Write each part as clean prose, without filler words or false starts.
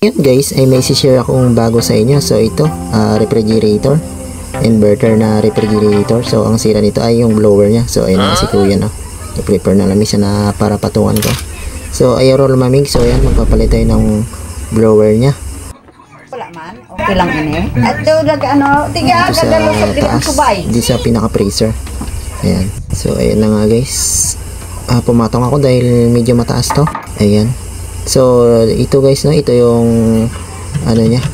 Yun guys, ay may share akong bago sa inyo. So ito, refrigerator, inverter na refrigerator. So ang sira nito ay yung blower niya. So ayun na si kuya, no. I-prepare na lamig siya na para patungan ko. So ayaw lumamig. So ayan, magpapalit tayo ng blower niya. Wala man, okay lang ini. At daw ano, tiga Ito sa taas, di sa pinaka-freezer. Ayan. So ayan na nga guys. Pumatong ako dahil medyo mataas to. Ayan. So ito guys, no, ito yung ano niya.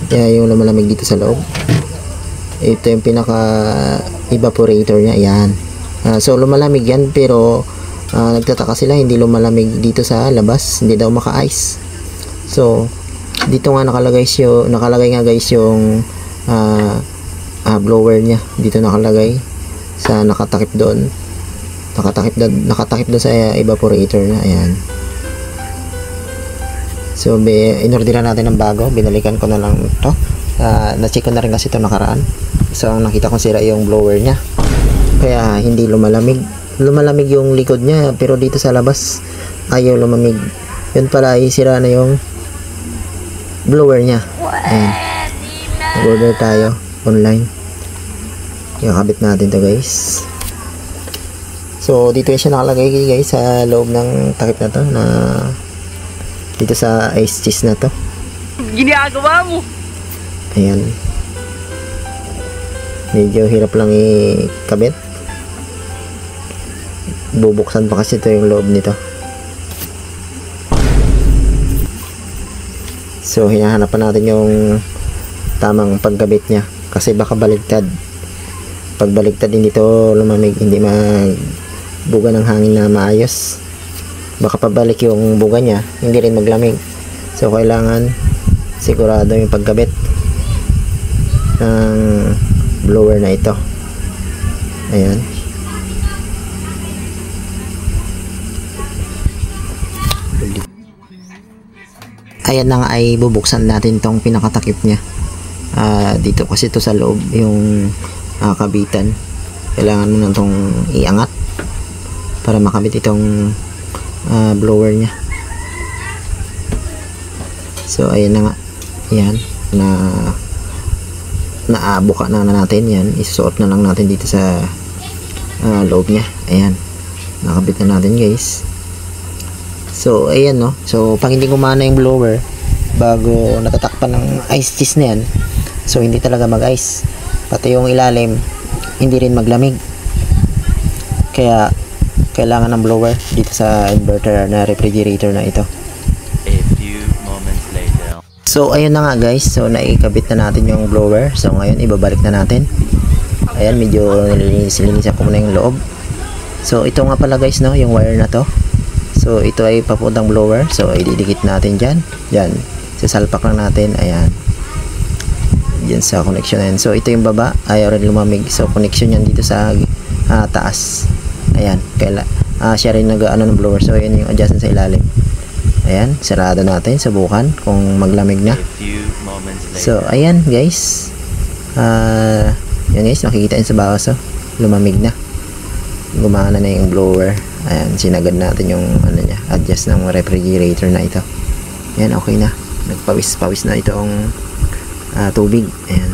Kaya yung lumalamig dito sa loob. Ito yung pinaka evaporator niya. Ayan. So lumalamig yan, pero nagtataka sila hindi lumalamig dito sa labas, hindi daw maka-ice. So dito nga nakalagay nga guys yung blower niya. Dito nakalagay sa nakatakip doon sa evaporator niya. Ayan. So inorderan natin ng bago, binalikan ko na lang to. Na-check ko na rin kasi ito nakaraan. So ang nakita ko sira yung blower niya, kaya hindi lumalamig yung likod niya, pero dito sa labas ayaw lumamig. Yun pala ay sira na yung blower niya. Ayan. Order tayo online, kakabit natin to guys. So dito siya nakalagay guys sa loob ng takip na to, na dito sa ice cheese na to. Ginagawa mo. Ayan. Medyo hirap lang ikabit. Bubuksan pa kasi ito yung loob nito. So hinahanapan natin yung tamang pagkabit niya, kasi baka baligtad. Pag baligtad hindi to lumamig, hindi magbuga ng hangin na maayos. Baka pabalik yung buga niya, hindi rin maglamig. So kailangan sigurado yung pagkabit ng blower na ito. Ayan. Ayan na nga, ay bubuksan natin tong pinakatakip niya. Dito kasi ito sa loob yung kabitan. Kailangan mo na itong iangat para makabit itong blower niya. So ayan na nga. Ayan, naabuka na natin yan. Isusuot na lang natin dito sa loob niya. Ayan, nakabit na natin guys. So ayan, no. So pag hindi gumana yung blower bago natatakpan ng ice cheese na yan, so hindi talaga mag-ice. Pati yung ilalim hindi rin maglamig. Kaya kailangan ng blower dito sa inverter na refrigerator na ito. A few moments later. So ayun na nga guys. So naikabit na natin yung blower. So ngayon ibabalik na natin. Ayan, medyo nilinis-linis ako muna yung loob. So ito nga pala guys, no, yung wire na to. So ito ay papuntang blower. So ididikit natin dyan. Dyan. Sasalpak lang natin. Ayan. Dyan sa connection na yan. So ito yung baba. Ayaw rin lumamig. So connection yan dito sa taas. Ayan. Siya rin nag-ano ng blower. So ayan yung adjustment sa ilalim. Ayan. Sarado natin. Subukan kung maglamig na. So ayan guys. Yan guys. Makikita yun sa bawas. So, lumamig na. Gumana na yung blower. Ayan, sinagad natin yung ano niya, adjust ng refrigerator na ito. Ayan, okay na. Nagpawis-pawis na itong tubig. Ayan.